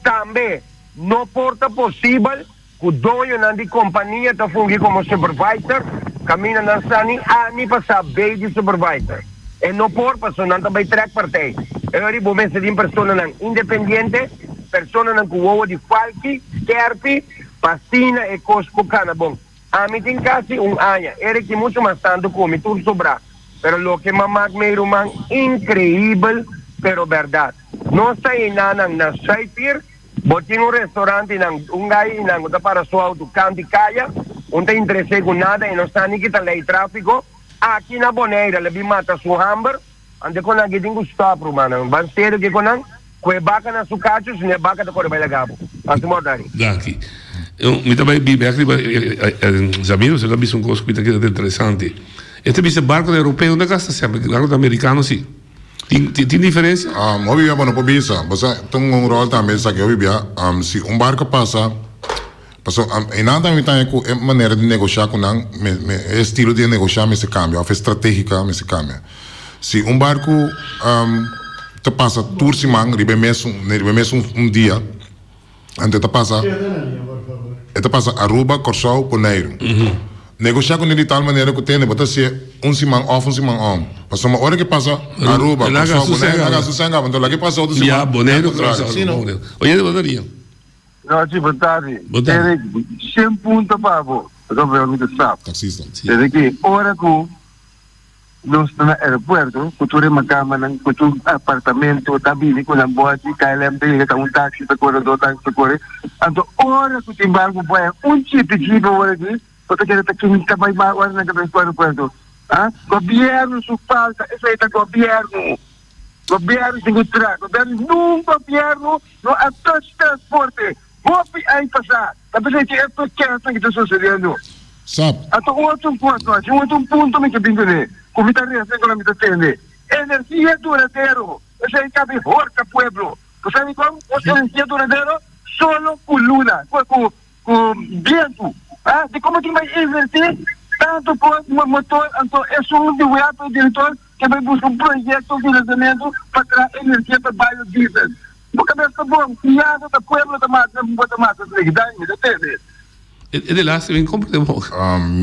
Também, não porta possível que o dono da companhia está fungindo como supervisor, caminha na sani, ani passar bem de supervisor. E não por pessoa não também track partei. Eu ribo me de pessoa não independente, pessoa não cuo de falki, kerpi, pastina e cosco cana bom. A mim tem quase ano. Era que muito mais tanto como tudo sobrar. Pero lo que mamá me rumang increíble, pero verdad. No sa inanang na Saipir, botin un restaurante nang ungay nang uta para su auto canti kaya, unta interesse con nada e no sta ni kita lei traffico. Aqui na Boneira, lebi mata su hamburger, ande ko nang giting stop rumana. Banseiro que konang, kwe baka na su kachos, ne baka da kore bay lagabo. Asimotari. Daqui. Mi também bibi aqui, Zamiro, você já viu um coisa que é interessante. Este vice barco europeu onde gasta sempre, barco americano sim. Tem diferença? Obvio, bueno, por visa, você tem um rol também, sabe que obvio, se barco passa, e nada me tem a maneira de negociar com não, estilo de negociar me se cambia, a estratégica me se cambia. Se barco te passa tour simang, ribe mes dia, ante te passa Aruba, Corsau, Poneiro. Negociar com ele de tal maneira que tem, botar se simang off, simang on. Passa uma hora que passa Aruba, Corsau, Poneiro, haga sossegado, então lá que passa outro simang. Boneiro, Corsau, Oye, de botaria. Não, boa tarde. Eric, 100 pontos para você. Eu vou me deixar. Taxista. Eric, hora que nós estamos no aeroporto, cultura uma cama, cultura apartamento, tabini, com a boate, KLM, que está táxi, está corredor, táxi, está corredor. Então, hora que tem barco, chip de jeep, hora aqui, porque quer estar aqui, está mais mal, hora na cabeça do aeroporto. Governo, su falta, isso aí está governo. Governo tem que tirar, governo num governo, não há transporte. Vou aí passar. A pessoa que é pequena que está sucedendo. Sabe? Então, outro ponto que bingo ne. Como está reagindo me entende? Energia duradeiro. Isso aí cabe horta pueblo. Você sabe como? Energia duradeiro solo com luna, com vento. De como que vai inverter tanto com motor, então é só o diretor que vai buscar projeto de financiamento para trazer energia para biodiesel. Porque está bom, criado da pueblo da mata, legalidade, entende? É de lá, se vem como podemos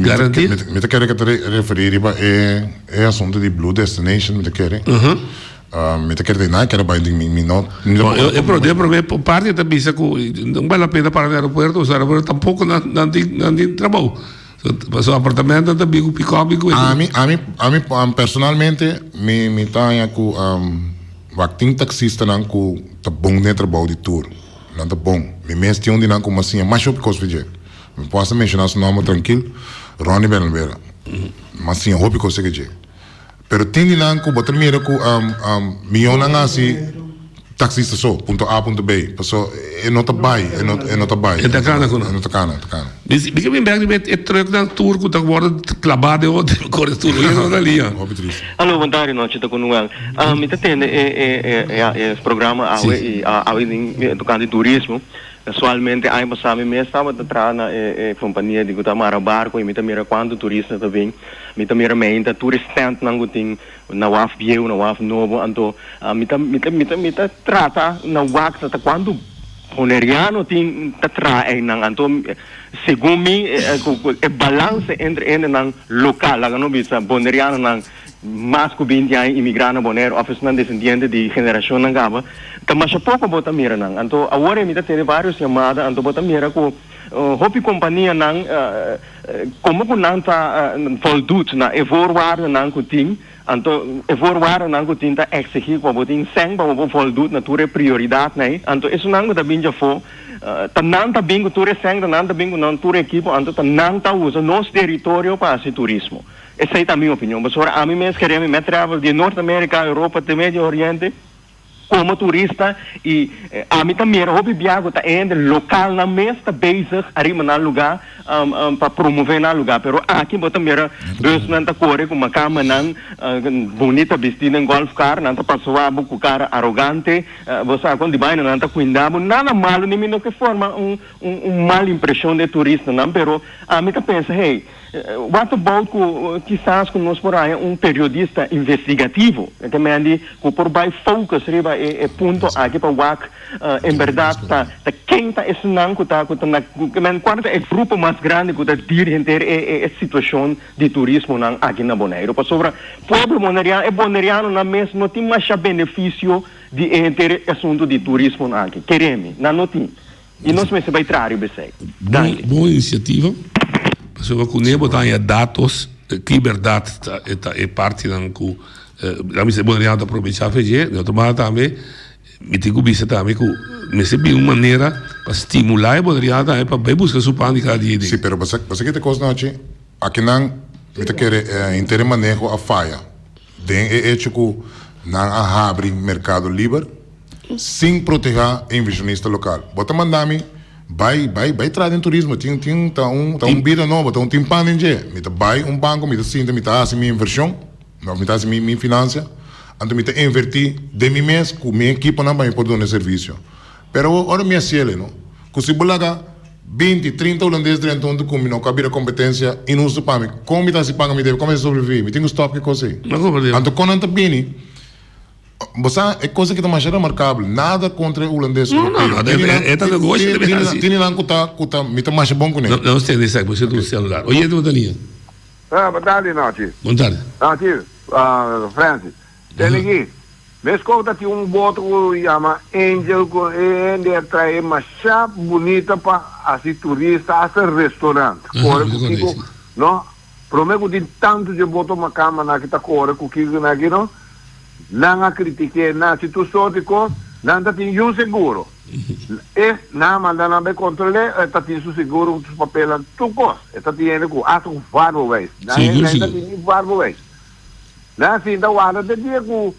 garantir? Me te quero que te referir é assunto de Blue Destination, me te quero. Me te quero de nada, quero vai de mim não. Eu problema por parte da bisa que não vale a pena para o aeroporto tampouco não tem trabalho. Passou apartamento da bico pick-up. A mim personalmente me tá com tem taxista não com tá bom dentro do de tour, não tá bom. Me mesmo tinha não com assim, mais o que coisa fazer. Me posso mencionar seu nome tranquilo, Ronnie Benalbeira. Mas sim, o que coisa que je. Pero tem não com botar mira com milhão não assim taxista só, ponto A, ponto B. Passou é nota bai. É da cana com. Nota cana. Mas que bem é troco da tour que tá agora clavado e outro corre tudo, não dá ali. Alô, boa tarde, nós estamos com Noel. Me entende é programa do turismo. Casualmente, aí passava me estava atrás na companhia de Guatemala barco e me também quando turista também me também menta turistante não tem na UAF Bieu na UAF Novo então me trata na UAF até quando Boneriano tem trai nang então segundo mim é balance entre ele nang local lá não bisa Boneriano nang mas que bem dia imigrante Bonero office não descendente de geração nang gaba mas pouco bota mira nang então agora me tem vários chamadas então bota mira com hopi companhia não como que não tá voldoet na voorwaarden não que tem então voorwaarden não que tem tá exigir para botar sem para voldoet na tua prioridade né então isso não tá bem já for tá não tá bem que tua sem não tá bem não tua equipe então tá não tá usa nosso território para esse turismo essa é a minha opinião mas agora a mim mesmo queremos me travel de Norte-América Europa de Médio Oriente como turista e a mim também era hobby viajar tá ainda local na mesa tá bezig arriba na lugar para promover na lugar pero aqui botam era dois não tá corre com uma cama não bonita vestida em golf car não tá passou a com cara arrogante você quando de baina não tá cuidando nada mal nem no que forma mal impressão de turista não pero a mim tá pensa hey what about quizás com nós por aí periodista investigativo que me andi por by focus riba é ponto aqui para WAC em verdade tá quem tá esse não que tá na quando é grupo mais grande que tá dirigente é situação de turismo não aqui na Bonaire para sobre povo bonaireano na mesmo não tem mais benefício de ter assunto de turismo aqui queremos não tem e nós mesmo vai trazer o boa iniciativa se eu conheço botar dados liberdade é parte da a mim se bonaireano aproveitar fazer eu tomar também me tenho que também que me sempre uma maneira para estimular a bonaireano para bem buscar sua pânica cada dia sim pero você que te costa noite aqui não me te quer inter manejo a faia den é tipo não a abrir mercado livre sem proteger inversionista local bota mandar-me vai trazer turismo tem um vida novo tem um timpano em je me te vai banco me te sinta me te hace minha inversão não me te hace minha finança então me te invertir de mim mesmo com minha equipe não vai poder dar serviço pero ora minha cielo não que se bolaga 20, 30 holandeses dentro do combina não cabe a competência e não se paga como me tá se paga me deve como é sobreviver me tem que stop que coisa então quando anta bem você é coisa que está mais remarcável nada contra o holandês não é tal coisa tem lá que me tá mais bom com ele não sei disso você do celular oi é do Daniel boa tarde Nath boa tarde Nath Francis tem aqui me escuta que boto que chama Angel que ele traz uma chapa bonita para assim turista a ser restaurante não prometo que tanto de boto uma cama na que tá corre com que na aqui não a critiquei na se tu sorte com não tem um seguro e na manda na be controle tá tem su seguro os papéis tu cos tá tem com ato varbo vez na tem varbo vez na se da hora de dia com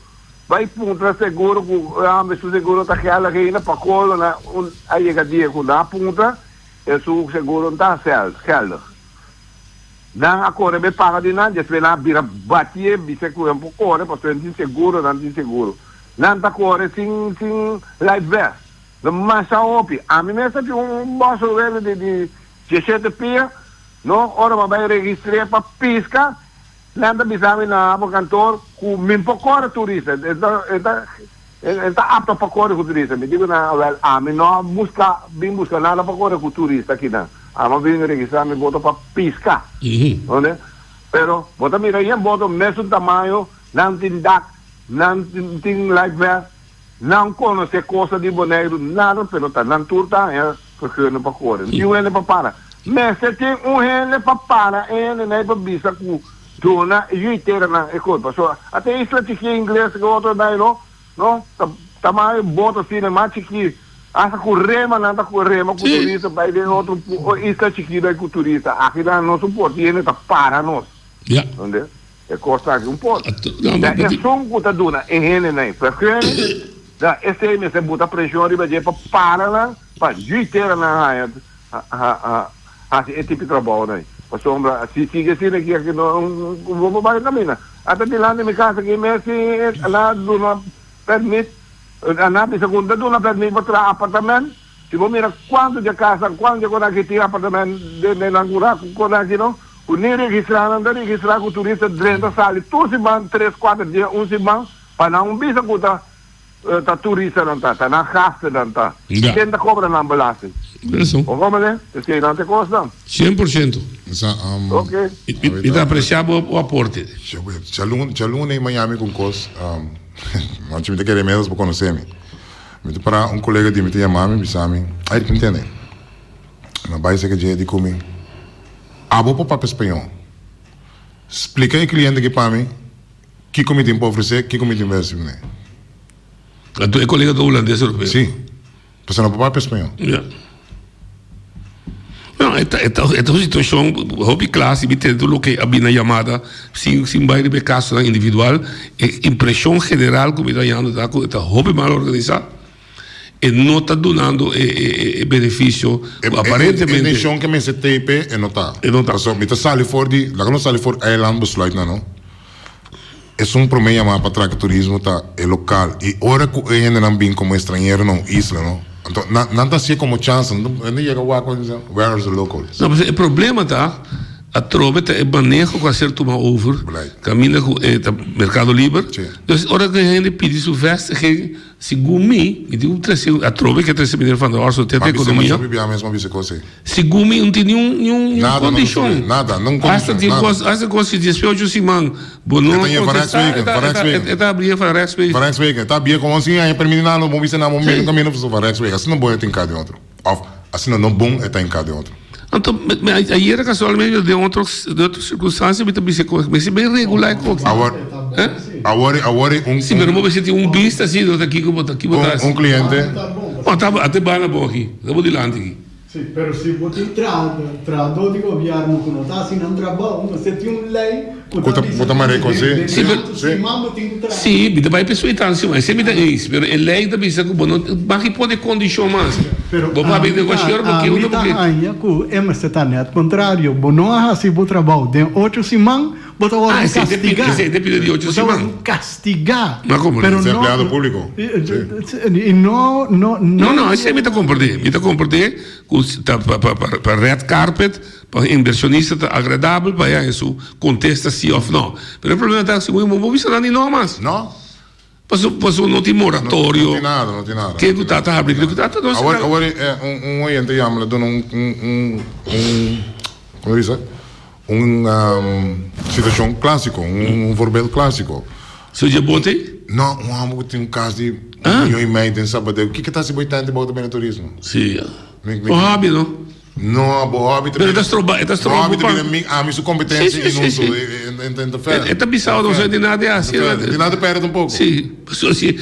vai punta seguro com mas o seguro tá aquela que ainda para colo na aí que dia com na punta é su seguro tá certo não agora me paga de nada se lá vira batia bise com um pouco hora para ter seguro não tem seguro não tá agora sem life vest the massa opi a mim mesmo tem boss de 17 pia não hora vai registrar para pisca não tá bisame na cantor com um pouco hora turista está apto para correr com turista me digo na a mim não busca nada para correr com turista aqui não ama bem registrar me boto para piscar onde pero bota mira aí boto mesmo tamanho não tem DAC não tem life vest não conhece coisa de Bonaire nada pero tá não turta é porque não para correr e o ele para para mas se tem ele para para ele não é para bisa com dona e inteira na é coisa só até isso que em inglês que outro daí não tamanho bota assim na mate que asa correma nada correma com turista vai ver outro isso chiquito aí com turista aqui lá não suporta ele tá para nós onde é costa aqui pouco é só que dona é ele né porque esse aí me se bota pressão riba de para lá para inteira na esse tipo de trabalho né para sombra se sigue assim aqui não vou para caminhar até de lá na minha casa que me se lá dona permite na segunda dona permite para apartamento se vou mirar quanto de casa quanto de quando que tira apartamento de Nangura quando aqui não o nem registrar com turista dentro da sala todos se vão 3-4 dias se vão para não bisa que tá turista não tá na gasta não tá quem tá cobra na ambulância isso como é que não te custa 100% ok e tá apreciado o aporte Chalun em Miami com cos não tinha que querer mesmo para conhecer-me para um colega de me chamar me aí entende na base que je di comi. Abo po papel espanhol. Explica ao cliente que para mim, que como tem para oferecer, que como tem para oferecer. A tua colega do holandês europeu? Sim. Você não papel espanhol. Yeah. Não, esta situação, hobby classe, tendo o que a chamada, sem vai de caso individual, impressão general como está indo, está hobby mal organizado, e não está dando benefício, aparentemente. A impressão que me se tape é não está. Então, me está sali fora de, lá não sali fora, eiland besluit não. É problema para trazer turismo, tá, é local. E ora que ainda não vem como estrangeiro, não, isla, não. Então, não está assim como chance, não chega a dizer, where are the locals? Não, mas o problema tá, a trova é manejo com a certo uma over, caminha com o mercado livre. Então, ora que a gente pede isso veste que segundo mim, e digo a trova que é 3 milhões de dólares tem economia. Segundo mim não tem nenhuma condição. Nada, não condição. Essa coisa de despejo de Simão, bom não. Está abrir para Rex Week. Está bem como assim, aí permitindo não vamos ensinar muito caminho para Rex Week. Assim não bom é tem cada outro. Assim não bom é tem cada outro. Então, aí era casualmente de outras circunstâncias, mas é bem regular. Agora sim, mas não você tem vista assim, daqui como aqui cliente. Até bem na boa aqui, estamos de lado aqui. Sì, però se vuoi entrare di governo che non sta sin trabalho, você tem lei Puta mare così. Sì, mi vai pessoa então, mas se me dá isso, mas a lei da bisa que não, mas que pode condição mais. Vou para ver negociar porque uno porque ainda que é mas está net contrário, bom não há se bom trabalho, tem 8 semanas, bota hora castigar. Depende de 8 semanas. Castigar. Mas como? Pero no empleado público. E não, isso me tá compreender, para red carpet, para inversionista agradável, para isso contesta sim ou não. Mas o problema é que não vou visitar nem não mais. Não. Passou não tem moratório. Não tem nada. Que do tata abre, que do tata não. Agora oyente chama dando como diz? Situação clássico, voorbeeld clássico. Você já botei? Não, homem tem caso de 1 milhão e meio de sábado. O que está se boitando para o bem turismo? Sim. O hobby, não? Não, o hobby também. O hobby também a minha competência e não sou. É tabiçado, não sei de nada, é assim. De nada perde um pouco. Sim, pessoas assim.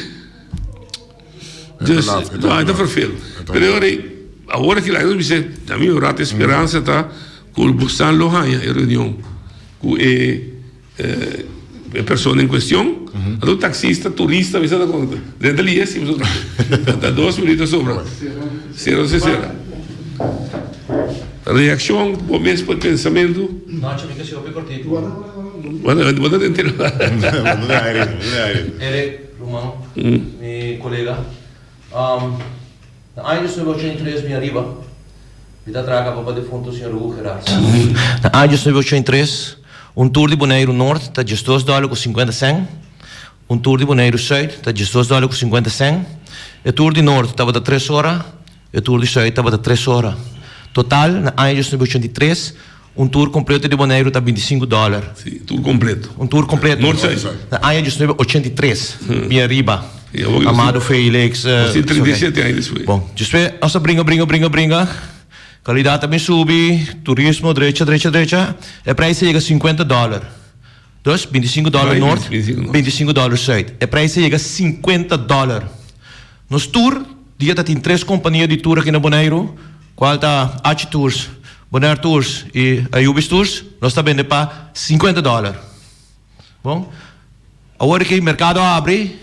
Não, está perfeito. Mas agora que lá eu disse, a minha rata esperança está com o Bustan Lohanha, em reunião, com a pessoa em questão, o taxista, turista, me dá conta. Dentro ali, assim, está 2 minutos sobra. Será. Reação, o mesmo pensamento. Não, tinha que ser o cortito. Vou tentar. Eric Romão, meu colega. Na área de 983 me arriba. Vida traga para o defunto Sr. Hugo Gerardo. Na área de 983, tour de Bonaire Norte está $12,50. Tour de Bonaire Sul está $12,50. O tour de Norte estava de 3 horas. O tour de Sul estava de 3 horas. Total, na área de 983, tour completo de Bonaire está $25. Sim, tour completo. Tour completo. Norte-Sul. Na área de 983, me arriba. Amado Felix. Você tem 37 anos. Bom, depois, nossa brinca. Qualidade também sube, turismo, direita. O preço chega a $50. Então, $25 norte, $25 sul. O preço chega a $50. Nos tour, dia tem 3 companhias de tour aqui na Bonaire, qual está H Tours, Bonaire Tours e a Ubis Tours, nós está vendendo para $50. Bom, agora que o mercado abre,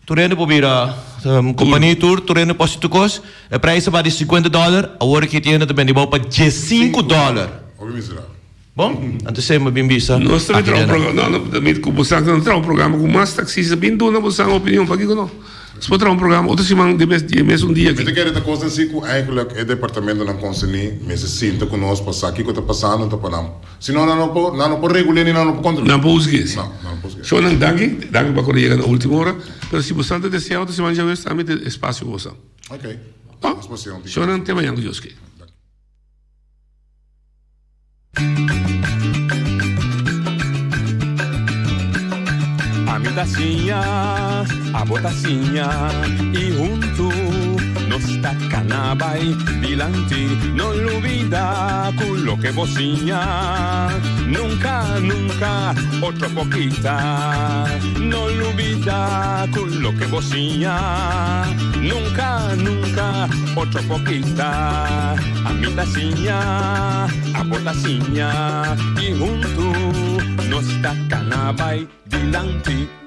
turendo para vir a companhia tour, turendo para o custo, o preço vai de $50, agora que tem também de volta para $15. Bom, antes de ser bem vista. Nós também temos um programa com mais taxistas, bem dona você a opinião para que não. Se pode um programa, outra semana de mesmo dia aqui. Eu quero que coisa assim que eigenlijk o departamento não consegue, mas se sinta conosco passar aqui que está passando, está passando. Se não pode regular nem não pode controlar. Não pode esquecer. Não pode esquecer. Só não danke para quando chega na última hora, mas se você não deseja outra semana já vai estar muito espaço você. Ok. Só não tem amanhã que eu esqueci. A mi tacinha, a botacinha e junto está canabay dilante. No olvida con lo que vocina. Nunca, nunca, otra poquita. No olvida con lo que vocina. Nunca, nunca, otra poquita. A mi taciña, a botaciña. Y junto no está canabay dilante.